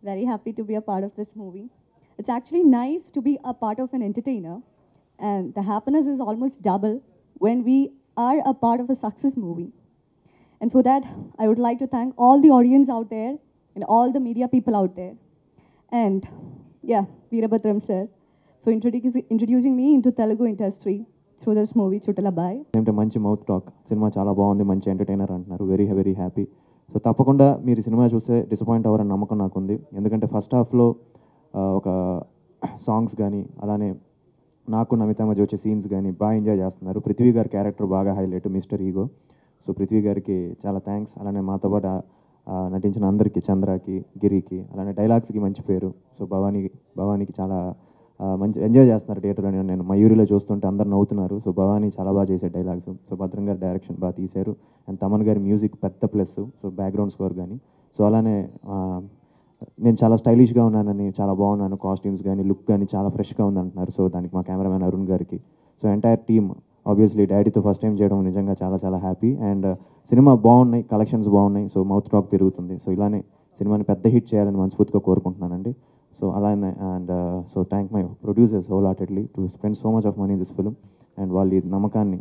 very happy to be a part of this movie. It's actually nice to be a part of an entertainer, and the happiness is almost double when we are a part of a success movie. And for that, I would like to thank all the audience out there and all the media people out there. And yeah, Veerabhadram sir, for introducing me into Telugu industry through this movie, Chutalabai. అంటే మంచి mouth talk cinema చాలా బాగుంది మంచి entertainer అంటున్నారు very very happy so తప్పకుండా మీరు cinema చూస్తే disappoint అవ్వరని నమ్మకం నాకుంది ఎందుకంటే ఫస్ట్ హాఫ్లో ఒక సాంగ్స్ కానీ అలానే నాకు నమితా మధ్య వచ్చే సీన్స్ కానీ బాగా ఎంజాయ్ చేస్తున్నారు పృథ్వీ గారి క్యారెక్టర్ బాగా highlight mister ego so Prithvi గారికి చాలా థ్యాంక్స్ అలానే మాతో పాటు నటించిన అందరికీ చంద్రకి గిరికి అలానే డైలాగ్స్కి మంచి పేరు సో భవానీకి చాలా మంచి ఎంజాయ్ చేస్తున్నారు థియేటర్లో నేను మయూరిలో చూస్తుంటే అందరు నవ్వుతున్నారు సో భవానీ చాలా బాగా చేసే డైలాగ్స్ సో భద్రం గారి డైరెక్షన్ బాగా తీశారు అండ్ తమన్ గారి మ్యూజిక్ పెద్ద ప్లస్ సో బ్యాక్గ్రౌండ్ స్కోర్ కానీ సో అలానే నేను చాలా స్టైలిష్గా ఉన్నానని చాలా బాగున్నాను కాస్ట్యూమ్స్ కానీ లుక్ కానీ చాలా ఫ్రెష్గా ఉంది అంటున్నారు సో దానికి మా కెమెరామెన్ అరుణ్ గారికి సో ఎంటైర్ టీమ్ ఆబ్వియస్లీ డాడీతో ఫస్ట్ టైం చేయడం నిజంగా చాలా చాలా హ్యాపీ అండ్ సినిమా బాగున్నాయి కలెక్షన్స్ బాగున్నాయి సో మౌత్ టాక్ పెరుగుతుంది సో ఇలానే సినిమాని పెద్ద హిట్ చేయాలని మనస్ఫూర్తిగా కోరుకుంటున్నానండి సో అలానే and so thank my producers whole heartedly to spend so much of money in this film and వాళ్ళ నమ్మకాన్ని